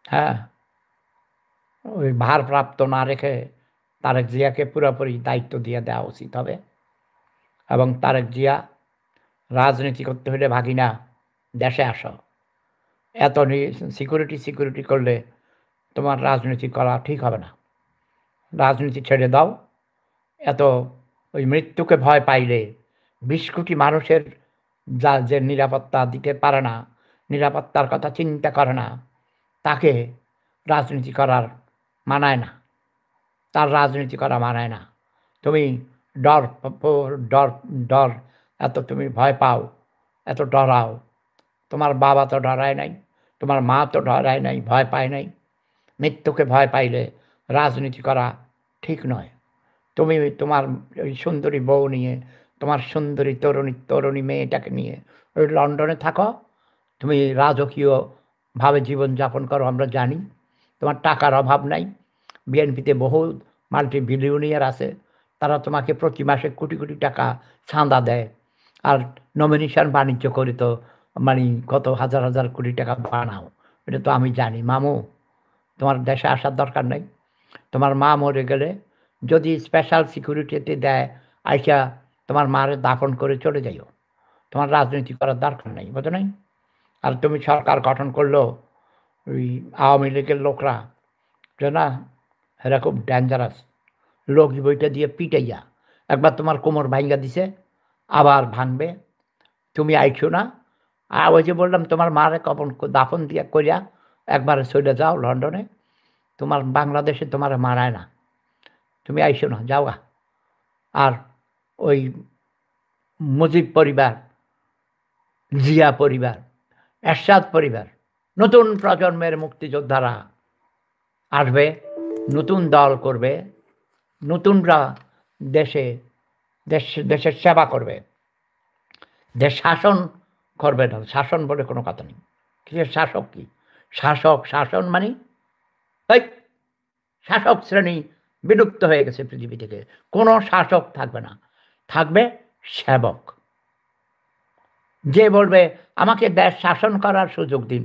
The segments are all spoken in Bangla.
হ্যাঁ, ওই ভারপ্রাপ্ত না রেখে তারেক জিয়াকে পুরোপুরি দায়িত্ব দিয়ে দেওয়া উচিত হবে। এবং তারেক জিয়া, রাজনীতি করতে হলে ভাগিনা দেশে আসো। এত সিকিউরিটি করলে তোমার রাজনীতি করা ঠিক হবে না। রাজনীতি ছেড়ে দাও। এত ওই মৃত্যুকে ভয় পাইলে ২০ কোটি মানুষের যে নিরাপত্তা দিতে পারে না, নিরাপত্তার কথা চিন্তা করে না, তাকে রাজনীতি করার মানায় না। তার রাজনীতি করা মানায় না। তুমি ডর ডর ডর এত তুমি ভয় পাও, এত ডরাও। তোমার বাবা তো ডরায় নাই, তোমার মা তো ডরায় নাই, ভয় পায় নাই। মৃত্যুকে ভয় পাইলে রাজনীতি করা ঠিক নয়। তুমি তোমার ওই সুন্দরী বউ নিয়ে, তোমার সুন্দরী তরুণী মেয়েটাকে নিয়ে ওই লন্ডনে থাকো। তুমি রাজকীয়ভাবে জীবনযাপন করো, আমরা জানি। তোমার টাকার অভাব নাই। বিএনপিতে বহু মাল্টি-বিলিয়নিয়ার আছে। তারা তোমাকে প্রতি মাসে কোটি কোটি টাকা চাঁদা দেয়। আর নমিনেশন বাণিজ্য করে তো মানে কত হাজার হাজার কোটি টাকা বানাও। এটা তো আমি জানি। মামু, তোমার দেশে আসার দরকার নাই। তোমার মা মরে গেলে যদি স্পেশাল সিকিউরিটিতে দেয়, আইসা তোমার মারে দাফন করে চলে যাইও। তোমার রাজনীতি করার দরকার নাই, বোঝো নাই? আর তুমি সরকার গঠন করলো ওই আওয়ামী লীগের লোকরা, যে না, এরা খুব ডেঞ্জারাস। লগি বইটা দিয়ে পিটাইয়া একবার তোমার কোমর ভাঙ্গা দিছে, আবার ভাঙবে। তুমি আইছো না। আর ওই যে বললাম তোমার মারে কবন দাফন দিয়া করিয়া একবার চলে যাও লন্ডনে। তোমার বাংলাদেশে তোমার মারায় না। তুমি আইসো না, যাওগা। আর ওই মুজিব পরিবার, জিয়া পরিবার, এরশাদ পরিবার, নতুন প্রজন্মের মুক্তিযোদ্ধারা আসবে, নতুন দল করবে, নতুনরা দেশে দেশের সেবা করবে। দেশ শাসন করবে না। শাসন বলে কোনো কথা নেই। কিসের শাসক? কি শাসক? শাসন মানে এই শাসক শ্রেণী বিলুপ্ত হয়ে গেছে পৃথিবী থেকে। কোনো শাসক থাকবে না, থাকবে সেবক। যে বলবে আমাকে দেশ শাসন করার সুযোগ দিন,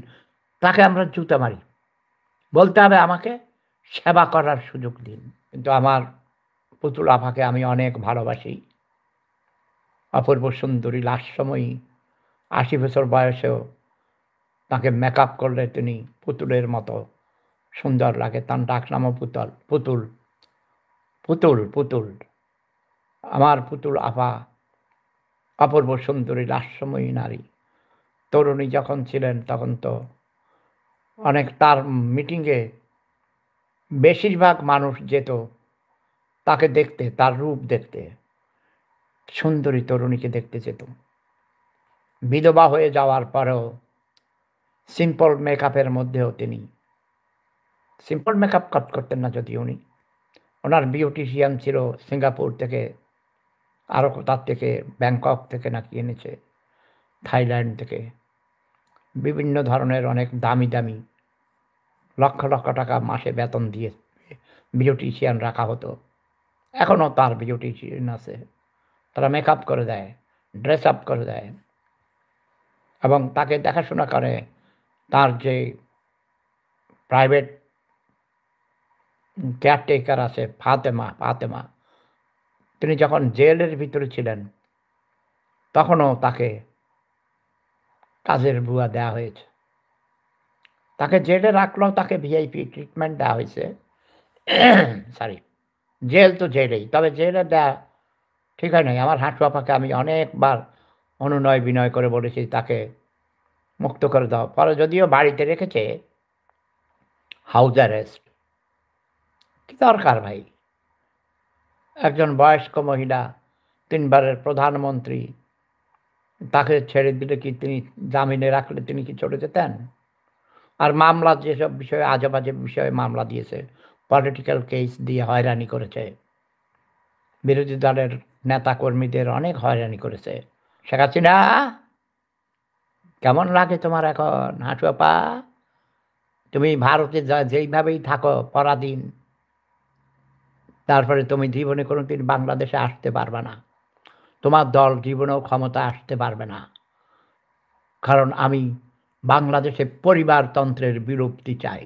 তাকে আমরা জুতা মারি। বলতে হবে আমাকে সেবা করার সুযোগ দিন। কিন্তু আমার পুতুল আপাকে আমি অনেক ভালোবাসি। অপূর্ব সুন্দরী, লাস্যময়ী। ৮০ বছর বয়সেও তাকে মেকআপ করলে তিনি পুতুলের মতো সুন্দর লাগে। তার ডাক নামও পুতুল। পুতুল, পুতুল। আমার পুতুল আপা অপূর্ব সুন্দরী, লাস্যময়ী নারী। তরুণী যখন ছিলেন তখন তো অনেক, তার মিটিংয়ে বেশিরভাগ মানুষ যেত তাকে দেখতে, তার রূপ দেখতে, সুন্দরী তরুণীকে দেখতে যেত। বিধবা হয়ে যাওয়ার পরেও সিম্পল মেকআপের মধ্যেও তিনি সিম্পল মেকআপ করতেন না যদিও উনি। ওনার বিউটিশিয়ান ছিল সিঙ্গাপুর থেকে, আরও কোথার থেকে, ব্যাংকক থেকে নাকি এনেছে, থাইল্যান্ড থেকে। বিভিন্ন ধরনের অনেক দামি দামি লক্ষ লক্ষ টাকা মাসে বেতন দিয়ে বিউটিশিয়ান রাখা হতো। এখনও তার বিউটিশিয়ান আছে। তারা মেকআপ করে দেয়, ড্রেস আপ করে দেয় এবং তাকে দেখাশোনা করে। তার যে প্রাইভেট কেয়ারটেকার আছে ফাতেমা, তিনি যখন জেলের ভিতরে ছিলেন তখনও তাকে কাজের বুয়া দেওয়া হয়েছে। তাকে জেলে রাখলেও তাকে ভিআইপি ট্রিটমেন্ট দেওয়া হয়েছে। সরি, জেল তো জেলেই, তবে জেলে দেওয়া ঠিক হয় নাই। আমার হাঁটু আপাকে আমি অনেকবার অনুনয় বিনয় করে বলেছি তাকে মুক্ত করে দাও। পরে যদিও বাড়িতে রেখেছে, হাউস অ্যারেস্ট। কি দরকার ভাই? একজন বয়স্ক মহিলা, ৩ বারের প্রধানমন্ত্রী, তাকে ছেড়ে দিলে কি তিনি, জামিনে রাখলে তিনি কি চলে যেতেন? আর মামলা যেসব বিষয়ে, আজেবাজে বিষয়ে মামলা দিয়েছে, পলিটিক্যাল কেস দিয়ে হয়রানি করেছে, বিরোধী দলের নেতা কর্মীদের অনেক হয়রানি করেছে। শেখ হাসিনা, কেমন লাগে তোমার এখন হাঁটু আপা? তুমি ভারতে যেইভাবেই থাকো পরাধীন, তারপরে তুমি জীবনে কোনোদিন বাংলাদেশে আসতে পারবে না। তোমার দল জীবনেও ক্ষমতা আসতে পারবে না। কারণ আমি বাংলাদেশে পরিবারতন্ত্রের বিলুপ্তি চাই।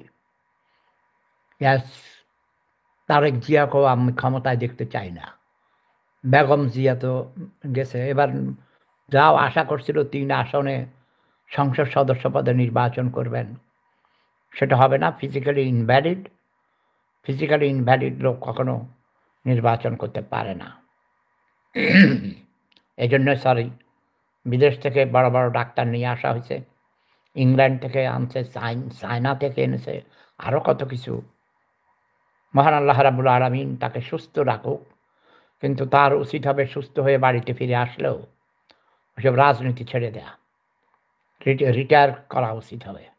ইয়াস, তারেক জিয়াকেও আমি ক্ষমতায় দেখতে চাই না। বেগম জিয়া তো গেছে। এবার যাও আশা করছিল ৩ আসনে সংসদ সদস্য পদে নির্বাচন করবেন। সেটা হবে না। ফিজিক্যালি ইনভ্যালিড লোক কখনো নির্বাচন করতে পারে না। এজন্য সরি, বিদেশ থেকে বড়, বড় ডাক্তার নিয়ে আসা হয়েছে। ইংল্যান্ড থেকে আনছে, চায়না থেকে এনেছে, আরও কত কিছু। মহান আল্লাহ রাব্বুল আলামিন তাকে সুস্থ রাখুক। কিন্তু তার উচিত হবে সুস্থ হয়ে বাড়িতে ফিরে আসলেও ওসব রাজনীতি ছেড়ে দেয়া। রিটায়ার করা উচিত হবে।